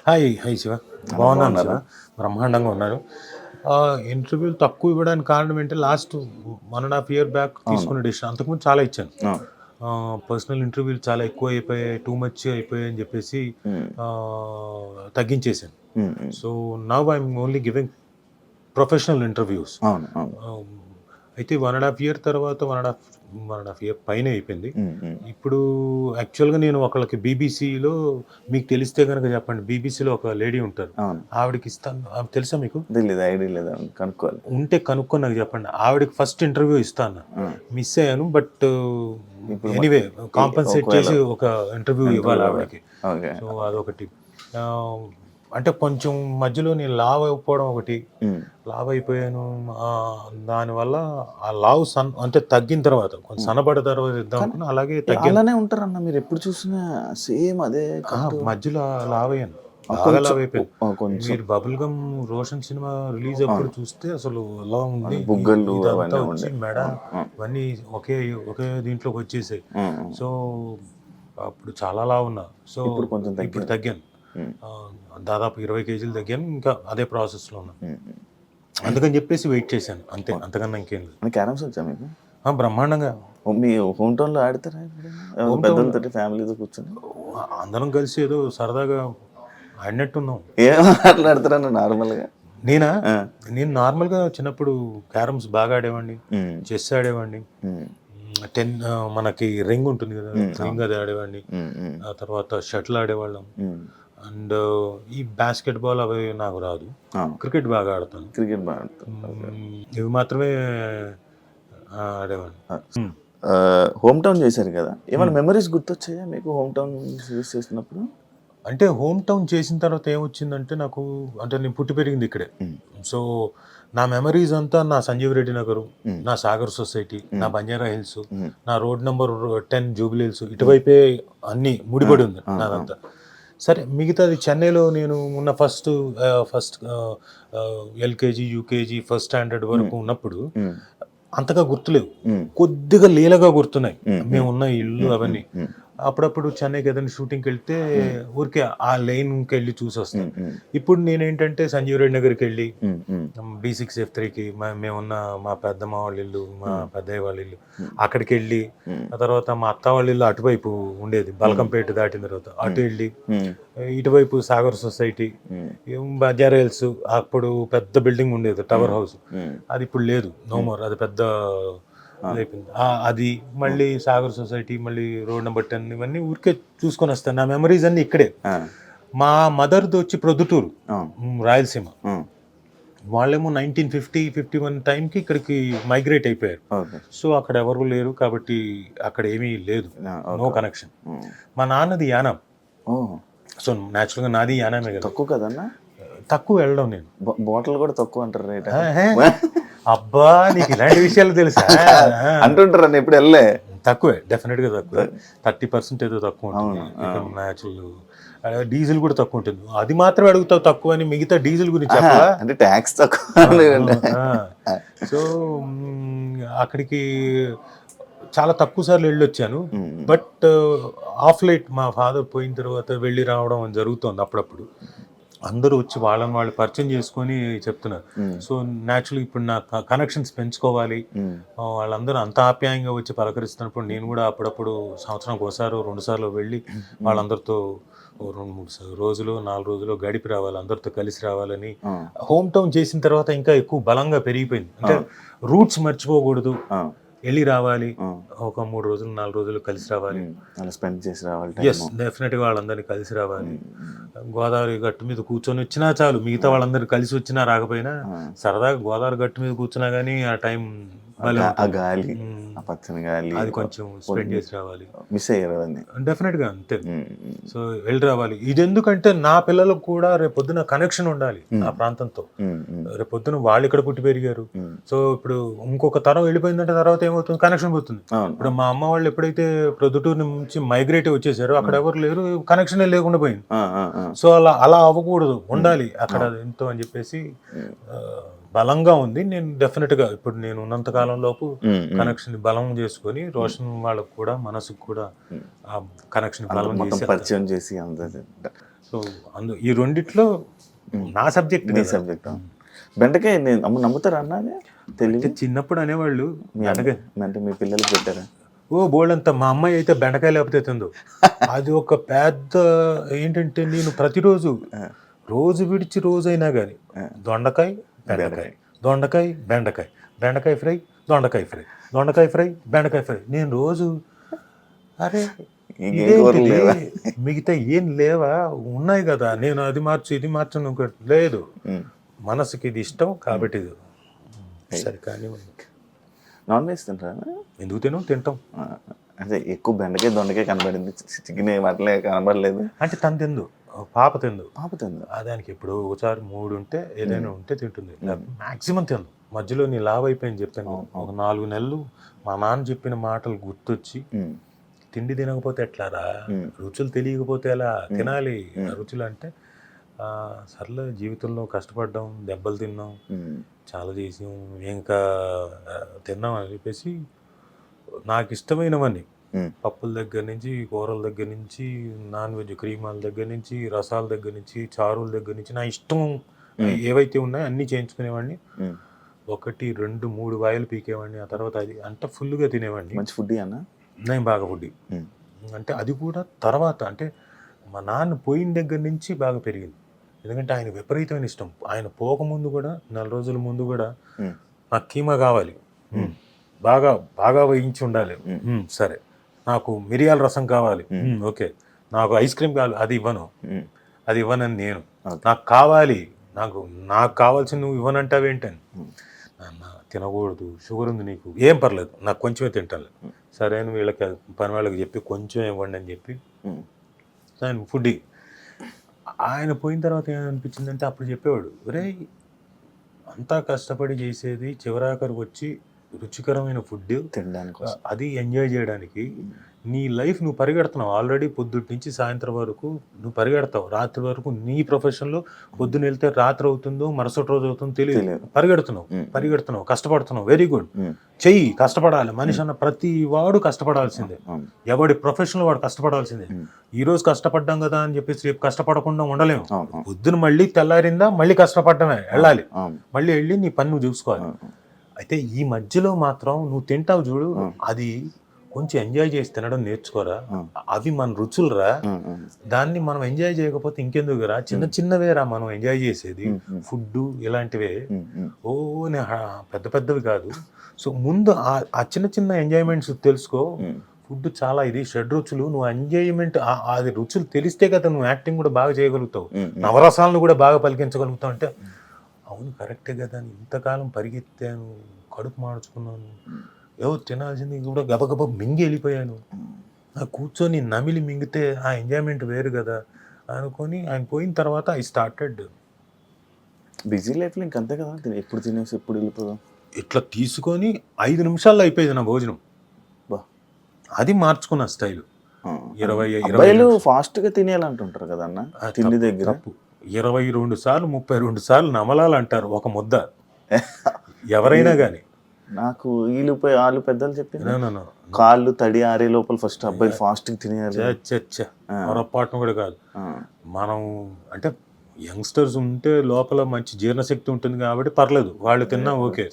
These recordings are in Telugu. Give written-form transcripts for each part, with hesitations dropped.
హాయ్ హాయ్ శివ, అలా బాగున్నాను శివ, బాగున్నారా? బ్రహ్మాండంగా ఉన్నాను. ఇంటర్వ్యూలు తక్కువ ఇవ్వడానికి కారణం ఏంటి, లాస్ట్ 1.5 year బ్యాక్ అవును. తీసుకున్న డెసిషన్. అంతకుముందు చాలా ఇచ్చాను. అవును. పర్సనల్ ఇంటర్వ్యూలు చాలా ఎక్కువ అయిపోయాయి, టూ మచ్ అయిపోయాయి అని చెప్పేసి హ్మ్. తగ్గించేశాను. హ్మ్. హ్మ్. So now I'm only giving professional interviews. అవును. అవును. అయితే 1.5 year తర్వాత 1.5 year పైన అయిపోయింది. హ్మ్. హ్మ్. ఇప్పుడు యాక్చువల్గా నేను ఒకళ్ళకి బీబీసీలో, మీకు తెలిస్తే కనుక చెప్పండి, బీబీసీలో ఒక లేడీ ఉంటారు, అవును. ఆవిడకి ఇస్తాను. ఆమె తెలుసా మీకు? తెలీదు. ఐడియా లేదు. అవును. కనుక్కోవాలి. ఉంటే కనుక్కొని నాకు చెప్పండి. ఆవిడకి ఫస్ట్ ఇంటర్వ్యూ ఇస్తాను. ఆ! మిస్ అయ్యాను, బట్ ఇప్పుడు ఎనీవే కాంపన్సేట్ ఒకవేళ చేసి ఒక ఇంటర్వ్యూ ఇంటర్వ్యూ ఇవ్వాలి ఇవ్వాలి. ఆవిడకి. ఓకే. సో అదొకటి. ఆహ్, అంటే కొంచెం మధ్యలో నేను లావ్ అయిపోవడం ఒకటి. హ్మ్. లావ్ అయిపోయాను. దానివల్ల ఆ లావు అంటే తగ్గిన తర్వాత కొంచెం హ్మ్. సన్నబడ్డ తర్వాత ఇద్దాం కానీ అనుకున్నా, అలాగే తగ్గాను. అలానే ఉంటారన్న మీరెప్పుడు చూసినా సేమ్ అదే కట్టు. మధ్యలో లావయ్యాను. బాగా కొంచెం లావైపోయాను. కొంచెం మీరు bubble gum Roshan cinema release అప్పుడు అవును. చూస్తే అసలు ఎలా ఉంది, అవును. బుగ్గలు ఇదంతా అవన్నీ వచ్చి ఉండే. మెడ అవును. అవును. ఇవన్నీ ఒకే ఒకే దీంట్లోకి వచ్చేసాయి. హ్మ్. హ్మ్. సో అప్పుడు చాలా లావున్నా. సో ఇప్పుడు కొంచెం ఇప్పుడు తగ్గింది. తగ్గాను. హ్మ్. దాదాపు 20 kgs తగ్గాను. ఇంకా అదే ప్రాసెస్లో ఉన్నాను. హ్మ్. హ్మ్. అందుకని చెప్పేసి వెయిట్ చేశాను అంతే, ఓకే. అంతకన్నా ఇంకేం లేదు. అంటే క్యారమ్స్ వచ్చా మీకు? బ్రహ్మాండంగా. మీ హోమ్ టౌన్‌లో ఆడతారా ఎప్పుడైనా? ఏమన్నా హోమ్ టౌన్ పెద్దలతోటి ఫ్యామిలీతో కూర్చొని? అందరం కలిసి ఏదో సరదాగా ఆడినట్టున్నాం. ఏం మాట్లాడుతారన్న నార్మల్‌గా? నేనా? ఆ! నేను నార్మల్‌గా చిన్నప్పుడు క్యారమ్స్ బాగా ఆడేవాడిని. హ్మ్. చెస్ ఆడేవాడిని. హ్మ్. 10 మనకి రింగ్ ఉంటుంది కదా! హ్మ్. రింగ్ అవును. అది ఆడేవాడిని. హ్మ్. హ్మ్. ఆ తర్వాత షటిల్ ఆడేవాళ్ళం. హ్మ్. అండ్ ఈ బాస్కెట్ బాల్ అవి నాకు రాదు. అవును. క్రికెట్ బాగా ఆడతాను. క్రికెట్ బా ఆడతారు. ఓకే. ఇవి మాత్రమే ఆడేవాడిని. ఆ! హ్మ్. హోమ్ టౌన్ చేశారు కదా! ఏమైనా హ్మ్. మెమోరీస్ గుర్తొచ్చాయా మీకు హోమ్ టౌన్ యూజ్ చేస్తున్నప్పుడు? అంటే హోమ్ టౌన్ చేసిన తర్వాత ఏమొచ్చిందంటే నాకు, అంటే నేను పుట్టి పెరిగింది ఇక్కడే. హ్మ్. సో, నా మెమరీస్ అంతా నా సంజీవ్ రెడ్డి నగరు, హ్మ్. నా సాగర్ సొసైటీ, నా హ్మ్. బంజారా హిల్స్, హ్మ్. నా రోడ్ నంబర్ 10 జూబిలీ హిల్స్, హ్మ్. ఇటువైపే అన్నీ ఆ! ముడిపడి ఉంది ఆ! ఆ! నాదంతా. సరే మిగతాది చెన్నైలో నేను ఉన్న first LKG, UKG, first standard హ్మ్. వరకు ఉన్నప్పుడు హ్మ్. అంతగా గుర్తులేవు. హ్మ్. కొద్దిగా లీలగా గుర్తున్నాయి. హ్మ్. హ్మ్. మేమున్న ఇల్లు హ్మ్. హ్మ్. అవన్నీ. హ్మ్. అప్పుడప్పుడు చెన్నైకి ఏదైనా షూటింగ్‌కెళ్తే హ్మ్. ఊరికే ఆ లైన్‌కెళ్ళి చూసొస్తాను. హ్మ్. హ్మ్. ఇప్పుడు నేనేంటంటే సంజీవ్ రెడ్డి నగర్‌కెళ్ళి, హ్మ్. హ్మ్. B6F3కి మేమున్న మా పెద్దమ్మ వాళ్ళ ఇల్లు, మా హ్మ్. పెద్దయ్య వాళ్ళ ఇల్లు, హ్మ్. అక్కడికెళ్ళి, హ్మ్. ఆ తర్వాత మా అత్త వాళ్ళ ఇల్లు అటువైపు ఉండేది. హ్మ్. బల్కంపేట దాటిన తర్వాత హ్మ్. అటు ఎళ్ళి, హ్మ్. ఇటువైపు సాగర్ సొసైటీ, హ్మ్. బంజారా హిల్స్, అప్పుడు పెద్ద బిల్డింగ్ ఉండేది, హ్మ్. Tower house. హ్మ్. అది ఇప్పుడు లేదు. నో హ్మ్. మోర్. అది పెద్ద అవును. ఇదైపోయింది. అది అవును. మళ్ళీ సాగర్ సొసైటీ, మళ్ళీ రోడ్ నంబర్ 10 ఇవన్నీ ఊరికే చూసుకొనొస్తాను. నా మెమరీస్ అన్నీ ఇక్కడే. ఆ! మా మదర్‌దొచ్చి ప్రొద్దుటూరు, అవును. రాయలసీమ. హ్మ్. వాళ్ళేమో 1950, 51 టైంకి ఇక్కడికి మైగ్రేట్ అయిపోయారు. ఓకే. సో, అక్కడ ఎవరు లేరు కాబట్టి అక్కడ ఏమీ లేదు. ఆ! No okay. కనెక్షన్. హ్మ్. మా నాన్నది యానాం. ఓహ్! సో, నేచురల్‌గా నాది యానామే కదా! తక్కువ కదన్నా? తక్కువ వెళ్ళడం నేను. బాటిల్ కూడా తక్కువ అంటారు రేట్ అక్కడ. ఆహే! అబ్బా! నీకు ఇలాంటి విషయాలు తెలుసా? ఆ! అంటుంటారు అన్న ఎప్పుడు ఎళ్ళలే. తక్కువే. డెఫినిట్‌గా తక్కువే. 30% ఏదో తక్కువుంటుంది. అవును. ఆ! ఇక్కడ న్యాచురల్ డీజిల్ కూడా తక్కువుంటుంది. అది మాత్రమే అడుగుతావు తక్కువని, మిగతా డీజిల్ గురించి అహా! చెప్పవా? అంటే టాక్స్ తక్కువ ఆ! లేదంటే. ఆ! సో, అక్కడికి చాలా తక్కువ సార్లు వెళ్ళొచ్చాను. హ్మ్. హ్మ్. బట్ ఆఫ్ లైట్ మా ఫాదర్ పోయిన తర్వాత వెళ్ళి రావడం జరుగుతోంది అప్పుడప్పుడు. అందరూ వచ్చి వాళ్ళని వాళ్ళు పరిచయం చేసుకొని చెప్తున్నారు. హ్మ్. సో, నేచురల్‌గా ఇప్పుడు నా కనెక్షన్స్ పెంచుకోవాలి. హ్మ్. వాళ్ళందరూ అంత ఆప్యాయంగా వచ్చి పలకరిస్తున్నప్పుడు నేను కూడా అప్పుడప్పుడు సంవత్సరానికి ఒకసారో, 2 సార్లో వెళ్ళి హ్మ్. వాళ్ళందరితో ఓ 2, 3 రోజులో, 4 రోజులో గడిపి రావాలి. అందరితో కలిసి రావాలని. ఆ! హోమ్ టౌన్ చేసిన తర్వాత ఇంకా ఎక్కువ బలంగా పెరిగిపోయింది. అంటే అవును. రూట్స్ మర్చిపోకూడదు. అవును. ఎళ్లి రావాలి. ఆ! ఒక 3 రోజులు, 4 రోజులు కలిసి రావాలి. హ్మ్. అలా స్పెండ్ చేసి రావాలి యెస్. టైము. డెఫినిట్‌గా వాళ్ళందరినీ కలిసి రావాలి. హ్మ్. హ్మ్. గోదావరి గట్టు మీద కూర్చొనొచ్చినా చాలు. మిగతా ఆ! వాళ్ళందరూ కలిసొచ్చినా రాకపోయినా ఆ! సరదాగా గోదావరి గట్టు మీద కూర్చున్నా గానీ ఆ టైం భలే ఆ ఉంటుంది. గాలి, హ్మ్. ఆ పచ్చని గాలి అది కొంచెం స్పెండ్ చేసి రావాలి. మిస్ అయ్యారు అవన్నీ. డెఫినిట్‌గా అంతే. హ్మ్. హ్మ్. సో, వెళ్ళి రావాలి. ఇదెందుకంటే నా పిల్లలకు కూడా రేపొద్దున కనెక్షన్ ఉండాలి ఆ హ్మ్. ప్రాంతంతో. హ్మ్. హ్మ్. రేపొద్దున వాళ్ళిక్కడ పుట్టి పెరిగారు. హ్మ్. సో, ఇప్పుడు ఇంకొక తరం వెళ్ళిపోయిందంటే తర్వాత ఏమవుతుంది? కనెక్షన్ పోతుంది. అవును. ఇప్పుడు అవును. మా అమ్మ వాళ్ళు ఎప్పుడైతే ప్రొద్దుటూరు నుంచి మైగ్రేట్ వచ్చేసారో అక్కడ హ్మ్. ఎవరు లేరు. కనెక్షనే లేకుండా పోయింది. ఆ! ఆ! ఆ! సో, అలా అలా అవ్వకూడదు. హ్మ్. ఉండాలి అక్కడ అవును. ఎంతో అని చెప్పేసి హ్మ్. బలంగా ఉంది. నేను డెఫినిట్‌గా ఇప్పుడు నేను ఉన్నంత కాలం లోపు హ్మ్. హ్మ్. కనెక్షన్‌ని బలం చేసుకొని, హ్మ్. రోషన్ వాళ్ళకి కూడా మనసుకు కూడా హ్మ్. ఆ కనెక్షన్‌ని అంత బలం మొత్తం చేసి వెళ్తాను. పరిచయం చేసి అంత సో ఈ రెండిట్లో నా సబ్జెక్ట్ మీ సబ్జెక్ట్. బెండకాయ నేను నమ్ముతారా అన్న అది తెలియదు. చిన్నప్పుడు అనేవాళ్ళు అంటే మీ పిల్లలకి పెట్టారా? ఓ బోల్డంత. మా అమ్మాయి అయితే బెండకాయ లేకపోతే తిందు. అది ఒక పెద్ద ఏంటంటే నేను ప్రతిరోజు రోజు విడిచి రోజైనా కానీ దొండకాయ బెండకాయ, దొండకాయ బెండకాయ, బెండకాయ ఫ్రై, దొండకాయ ఫ్రై, దొండకాయ ఫ్రై, బెండకాయ ఫ్రై. నేను రోజు అరే మిగతా ఏం లేవా, ఉన్నాయి కదా, నేను అది మార్చు ఇది మార్చను లేదు, మనసుకి ఇది ఇష్టం కాబట్టి ఇది సరే. కానీ నాన్ వెజ్ తింటారా? ఎందుకు తింటాం. అదే ఎక్కువ బెండకాయ దొండకాయ కనబడింది, చికెన్ వాటిలే కనబడలేదు. అంటే తను తిందు, పాప తిందు. దానికి ఇప్పుడు ఒకసారి 3 ఉంటే ఏదైనా ఉంటే తింటుంది, మాక్సిమం తిందు. మధ్యలో నీ లావ్ అయిపోయింది చెప్పాను, ఒక 4 నెలలు మా నాన్న చెప్పిన మాటలు గుర్తొచ్చి తిండి తినకపోతే ఎట్లారా, రుచులు తెలియకపోతే ఎలా తినాలి రుచులు అంటే సర్లే జీవితంలో కష్టపడ్డాం, దెబ్బలు తిన్నాం, చాలా చేసాం, ఇంకా తిన్నాం అని చెప్పేసి నాకు ఇష్టమైనవన్నీ పప్పుల దగ్గర నుంచి, కూరల దగ్గర నుంచి, నాన్ వెజ్ క్రీమాల దగ్గర నుంచి, రసాల దగ్గర నుంచి, చారుల దగ్గర నుంచి, నా ఇష్టం ఏవైతే ఉన్నాయో అన్నీ చేయించుకునేవాడిని. 1, 2, 3 వాయిలు పీకేవాడిని. ఆ తర్వాత అది అంటే ఫుల్గా తినేవాడిని. మంచి ఫుడ్ అన్న. నేను బాగా ఫుడ్ అంటే అది కూడా తర్వాత అంటే మా నాన్న పోయిన దగ్గర నుంచి బాగా పెరిగింది. ఎందుకంటే ఆయన విపరీతమైన ఇష్టం. ఆయన పోకముందు కూడా 4 రోజుల ముందు కూడా నాకు కీమా కావాలి, బాగా బాగా వేయించి ఉండాలి, సరే, నాకు మిరియాల రసం కావాలి, ఓకే, నాకు ఐస్ క్రీమ్ కావాలి, అది ఇవ్వనని నేను, నాకు కావాలి, నాకు కావాల్సింది నువ్వు ఇవ్వనంటావేంటని. నాన్న తినకూడదు, షుగర్ ఉంది నీకు, ఏం పర్లేదు, నాకు కొంచెమే తింటాను, సరే అని వీళ్ళకి పని వాళ్ళకి చెప్పి కొంచెం ఇవ్వండి అని చెప్పి ఆయన ఫుడ్. ఆయన పోయిన తర్వాత ఏమనిపించిందంటే అప్పుడు చెప్పేవాడు, ఒరే అంతా కష్టపడి చేసేది చివరాఖరికి వచ్చి రుచికరమైన ఫుడ్ తినడానికి, అది ఎంజాయ్ చేయడానికి నీ లైఫ్ నువ్వు పరిగెడుతున్నావు. ఆల్రెడీ పొద్దుటి నుంచి సాయంత్రం వరకు నువ్వు పరిగెడతావు, రాత్రి వరకు నీ ప్రొఫెషన్లో పొద్దున వెళ్తే రాత్రి అవుతుందో మరుసటి రోజు అవుతుందో తెలియదు, పరిగెడుతున్నావు, కష్టపడుతున్నావు, వెరీ గుడ్, చెయ్యి, కష్టపడాలి. మనిషి అన్న ప్రతి వాడు కష్టపడాల్సిందే, ఎవడి ప్రొఫెషన్లో వాడు కష్టపడాల్సిందే. ఈ రోజు కష్టపడ్డాం కదా అని చెప్పేసి రేపు కష్టపడకుండా ఉండలేము. పొద్దున మళ్ళీ తెల్లారిందా మళ్ళీ కష్టపడమే, వెళ్ళాలి, మళ్ళీ వెళ్ళి నీ పని నువ్వు చూసుకోవాలి. అయితే ఈ మధ్యలో మాత్రం నువ్వు తింటావు చూడు, అది కొంచెం ఎంజాయ్ చేసి తినడం నేర్చుకోరా, అవి మన రుచులురా, దాన్ని మనం ఎంజాయ్ చేయకపోతే ఇంకెందుకురా, చిన్నవేరా మనం ఎంజాయ్ చేసేది, ఫుడ్ ఇలాంటివే, పెద్ద పెద్దవి కాదు. సో ముందు ఆ చిన్న ఎంజాయ్మెంట్స్ తెలుసుకో. ఫుడ్ చాలా ఇది షడ్రుచులు, నువ్వు ఎంజాయ్మెంట్ అది రుచులు తెలిస్తే కదా నువ్వు యాక్టింగ్ కూడా బాగా చేయగలుగుతావు, నవరసాలను కూడా బాగా పలికించగలుగుతావు. అంటే అవును కరెక్టే కదా, ఇంతకాలం పరిగెత్తాను, కడుపు మార్చుకున్నాను, ఏవో తినాల్సింది కూడా గబగబ మింగి వెళ్ళిపోయాను, కూర్చొని నమిలి మింగితే ఆ ఎంజాయ్మెంట్ వేరు కదా అనుకొని ఆయన పోయిన తర్వాత ఐ స్టార్టెడ్. బిజీ లైఫ్లో ఇంకంతే కదా, ఎప్పుడు తినేసి ఎప్పుడు వెళ్ళిపోదాం, ఇట్లా తీసుకొని 5 నిమిషాల్లో అయిపోయేది నా భోజనం. అది మార్చుకున్న స్టైల్. 20 ఫాస్ట్గా తినేయాలంటుంటారు కదా అన్న తిండి దగ్గర. 22 సార్లు 32 సార్లు నమలాలంటారు ఒక ముద్ద ఎవరైనా కానీ. నాకు వాళ్ళు పెద్దలు చెప్పింది కాళ్ళు తడి ఆరే లోపల ఫస్ట్ అబ్బాయిలు ఫాస్ట్ తినేయాలి. పొరపాటును కూడా కాదు. మనం అంటే యంగ్స్టర్స్ ఉంటే లోపల మంచి జీర్ణశక్తి ఉంటుంది కాబట్టి పర్లేదు, వాళ్ళు తిన్నా ఓకే,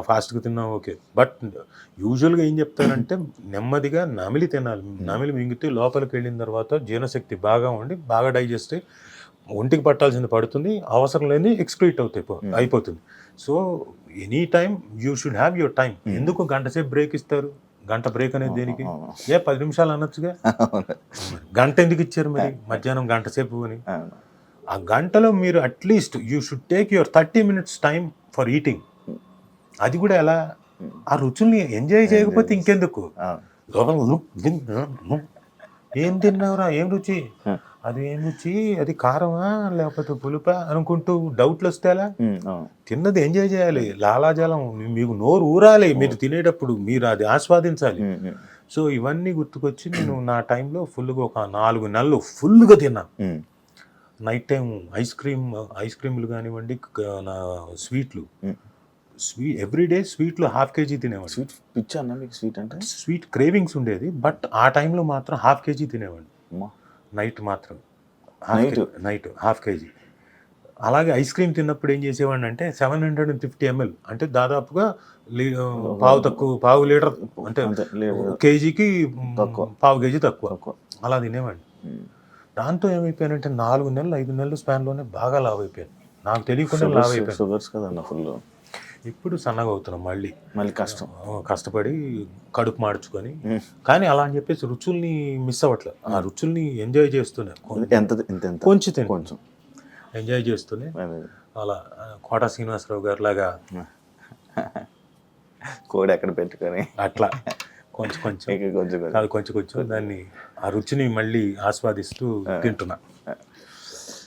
ఫాస్ట్గా తిన్నా ఓకే. బట్ యూజువల్గా ఏం చెప్తారంటే నెమ్మదిగా నమిలి తినాలి. నమిలి మింగితే లోపలికి వెళ్ళిన తర్వాత జీర్ణశక్తి బాగా ఉండి బాగా డైజెస్ట్ అయ్యి ఒంటికి పట్టాల్సింది పడుతుంది, అవసరం లేని ఎక్స్క్రీట్ అయిపోతుంది. So any time you should have your time. ఎందుకు గంట సేపు బ్రేక్ ఇస్తారు? గంట బ్రేక్ అనేది దేనికి? 10 నిమిషాలు అనొచ్చుగా, గంట ఎందుకు ఇచ్చారు మరి మధ్యాహ్నం గంట సేపు అని? ఆ గంటలో మీరు at least you should take your 30 minutes time for eating. అది కూడా ఎలా, ఆ రుచుల్ని ఎంజాయ్ చేయకపోతే ఇంకెందుకు? ఏం తిన్నావురా, ఏం రుచి, అది ఏం రుచి, అది కారమా లేకపోతే పులుపా అనుకుంటూ డౌట్లు వస్తేలా? తిన్నది ఎంజాయ్ చేయాలి, లాలాజలం మీకు నోరు ఊరాలి, మీరు తినేటప్పుడు మీరు అది ఆస్వాదించాలి. సో ఇవన్నీ గుర్తుకొచ్చి నేను నా టైంలో ఫుల్గా ఒక 4 నెలలు ఫుల్గా తిన్నాను. నైట్ టైం ఐస్ క్రీమ్లు కానివ్వండి, నా స్వీట్లు, ఎవ్రీడే స్వీట్లు 1/2 kg తినేవాడు. స్వీట్ పిచ్చా అన్న మీకు? స్వీట్ అంటే స్వీట్ క్రేవింగ్స్ ఉండేది, బట్ ఆ టైంలో మాత్రం 1/2 kg తినేవాడు నైట్ మాత్రం. Night half KG. అలాగే ఐస్ క్రీమ్ తిన్నప్పుడు ఏం చేసేవాడిని అంటే 750 ml అంటే దాదాపుగా పావు లీటర్ అంటే కేజీకి పావు కేజీ తక్కువ అలా తినేవాడిని. దాంతో ఏమైపోయానంటే 4 నెలలు 5 నెలలు స్పాన్లోనే బాగా లావ్ అయిపోయాను. నాకు తెలియకుండా లావ్ అయిపోయాను. షుగర్స్ కదన్న ఫుల్. ఇప్పుడు సన్నగా అవుతున్నాం మళ్ళీ కష్టం, కష్టపడి కడుపు మార్చుకొని. కానీ అలా అని చెప్పేసి రుచుల్ని మిస్ అవ్వట్లేదు. ఆ రుచుల్ని ఎంజాయ్ చేస్తూనే కొంచెం ఎంజాయ్ చేస్తూనే అలా కోట శ్రీనివాసరావు గారు లాగా కోడి ఎక్కడ పెట్టుకొని అట్లా కొంచెం దాన్ని ఆ రుచిని మళ్ళీ ఆస్వాదిస్తూ తింటున్నా.